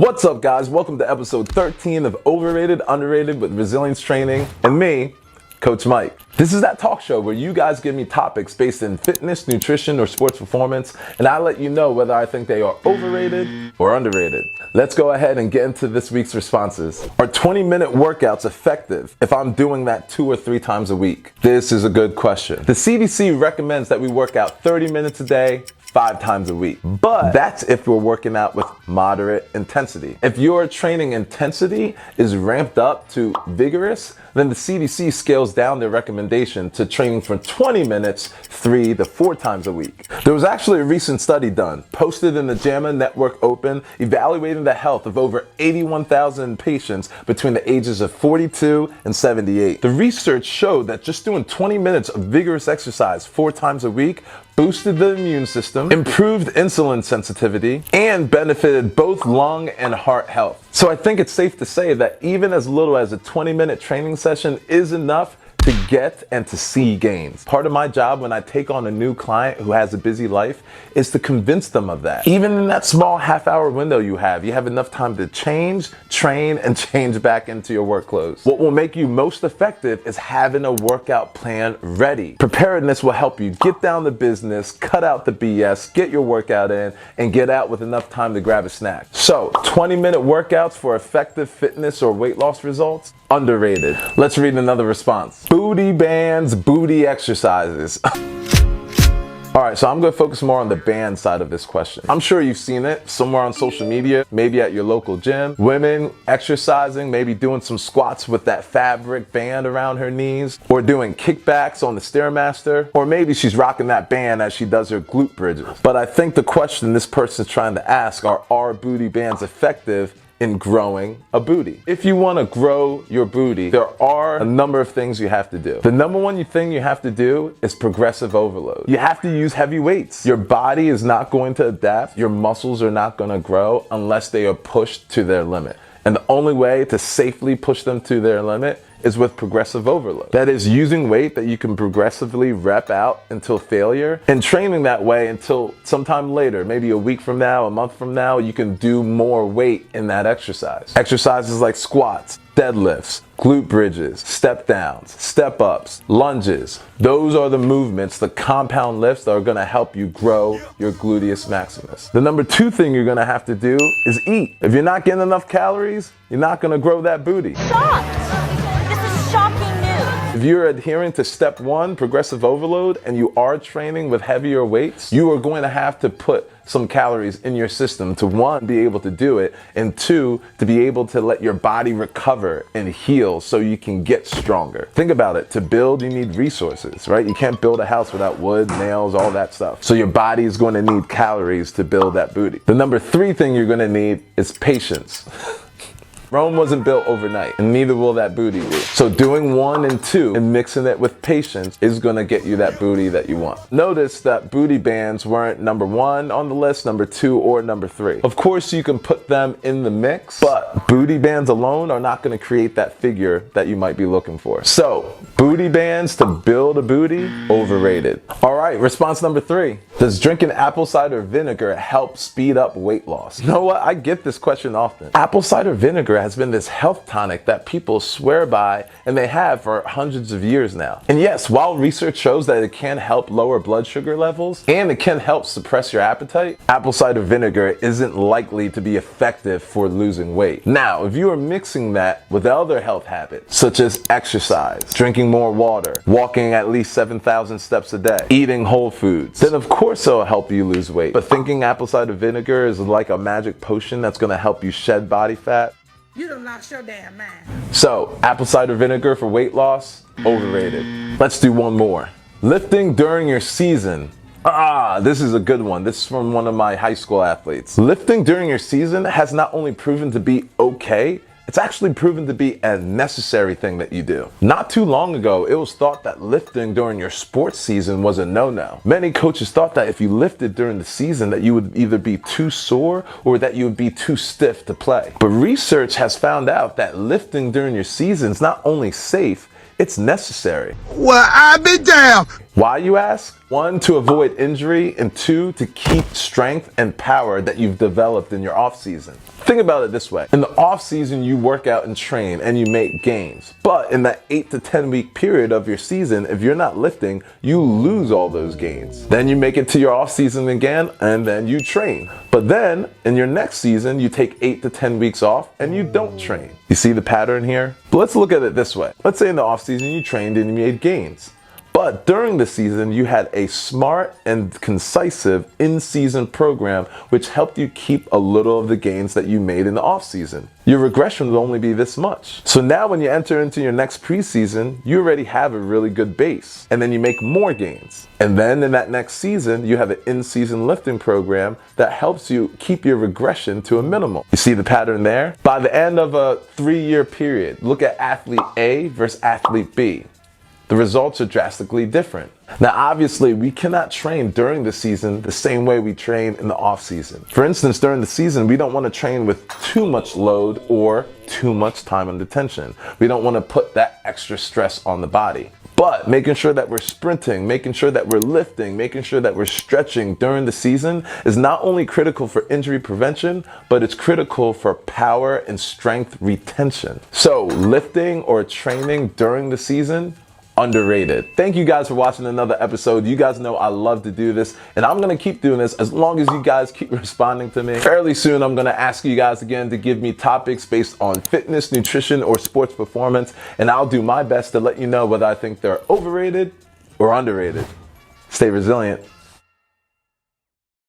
What's up, guys? Welcome to episode 13 of Overrated, Underrated with Resilience Training and me, Coach Mike. This is that talk show where you guys give me topics based in fitness, nutrition, or sports performance, and I let you know whether I think they are overrated or underrated. Let's go ahead and get into this week's responses. Are 20-minute workouts effective if I'm doing that 2 or 3 times a week? This is a good question. The CDC recommends that we work out 30 minutes a day, 5 times a week. But that's if we're working out with moderate intensity. If your training intensity is ramped up to vigorous, then the CDC scales down their recommendation to training for 20 minutes, 3 to 4 times a week. There was actually a recent study done, posted in the JAMA Network Open, evaluating the health of over 81,000 patients between the ages of 42 and 78. The research showed that just doing 20 minutes of vigorous exercise 4 times a week boosted the immune system, improved insulin sensitivity, and benefited both lung and heart health. So I think it's safe to say that even as little as a 20-minute training session is enough to get and to see gains. Part of my job when I take on a new client who has a busy life is to convince them of that. Even in that small half-hour window you have enough time to change, train, and change back into your work clothes. What will make you most effective is having a workout plan ready. Preparedness will help you get down to business, cut out the BS, get your workout in, and get out with enough time to grab a snack. So, 20-minute workouts for effective fitness or weight loss results? Underrated. Let's read another response. Booty bands, booty exercises. Alright, so I'm going to focus more on the band side of this question. I'm sure you've seen it somewhere on social media, maybe at your local gym. Women exercising, maybe doing some squats with that fabric band around her knees, or doing kickbacks on the Stairmaster, or maybe she's rocking that band as she does her glute bridges. But I think the question this person's trying to ask are booty bands effective in growing a booty? If you want to grow your booty, there are a number of things you have to do. The number one thing you have to do is progressive overload. You have to use heavy weights. Your body is not going to adapt. Your muscles are not going to grow unless they are pushed to their limit. And the only way to safely push them to their limit is with progressive overload. That is using weight that you can progressively rep out until failure and training that way until sometime later, maybe a week from now, a month from now, you can do more weight in that exercise. Exercises like squats, deadlifts, glute bridges, step downs, step ups, lunges. Those are the movements, the compound lifts that are gonna help you grow your gluteus maximus. The number 2 thing you're gonna have to do is eat. If you're not getting enough calories, you're not gonna grow that booty. Shocked! This is shocking news. If you're adhering to step 1, progressive overload, and you are training with heavier weights, you are going to have to put some calories in your system to 1, be able to do it, and 2, to be able to let your body recover and heal so you can get stronger. Think about it. To build, you need resources, right? You can't build a house without wood, nails, all that stuff. So your body is going to need calories to build that booty. The number 3 thing you're going to need is patience. Rome wasn't built overnight, and neither will that booty be. So doing 1 and 2 and mixing it with patience is gonna get you that booty that you want. Notice that booty bands weren't number 1 on the list, number 2, or number 3. Of course, you can put them in the mix, but booty bands alone are not gonna create that figure that you might be looking for. So, booty bands to build a booty, overrated. All right, response number 3. Does drinking apple cider vinegar help speed up weight loss? You know what? I get this question often. Apple cider vinegar has been this health tonic that people swear by, and they have for hundreds of years now. And yes, while research shows that it can help lower blood sugar levels and it can help suppress your appetite, apple cider vinegar isn't likely to be effective for losing weight. Now, if you are mixing that with other health habits, such as exercise, drinking more water, walking at least 7,000 steps a day, eating whole foods, then of course it'll help you lose weight. But thinking apple cider vinegar is like a magic potion that's gonna help you shed body fat, you done lost your damn mind. So, apple cider vinegar for weight loss, overrated. Let's do one more. Lifting during your season. This is a good one. This is from one of my high school athletes. Lifting during your season has not only proven to be okay, it's actually proven to be a necessary thing that you do. Not too long ago, it was thought that lifting during your sports season was a no-no. Many coaches thought that if you lifted during the season that you would either be too sore or that you would be too stiff to play. But research has found out that lifting during your season is not only safe, it's necessary. Well, I be damned. Why, you ask? 1, to avoid injury, and 2, to keep strength and power that you've developed in your off season. Think about it this way. In the off season, you work out and train and you make gains. But in that 8 to 10 week period of your season, if you're not lifting, you lose all those gains. Then you make it to your off season again and then you train. But then in your next season, you take 8 to 10 weeks off and you don't train. You see the pattern here? But let's look at it this way. Let's say in the off season, you trained and you made gains. But during the season, you had a smart and concisive in-season program which helped you keep a little of the gains that you made in the off-season. Your regression will only be this much. So now when you enter into your next preseason, you already have a really good base. And then you make more gains. And then in that next season, you have an in-season lifting program that helps you keep your regression to a minimum. You see the pattern there? By the end of a 3-year period, look at athlete A versus athlete B. The results are drastically different. Now, obviously, we cannot train during the season the same way we train in the off season. For instance, during the season, we don't want to train with too much load or too much time under tension. We don't want to put that extra stress on the body. But making sure that we're sprinting, making sure that we're lifting, making sure that we're stretching during the season is not only critical for injury prevention, but it's critical for power and strength retention. So lifting or training during the season, underrated. Thank you guys for watching another episode. You guys know I love to do this, and I'm gonna keep doing this as long as you guys keep responding to me. Fairly soon, I'm gonna ask you guys again to give me topics based on fitness, nutrition, or sports performance, and I'll do my best to let you know whether I think they're overrated or underrated. Stay resilient.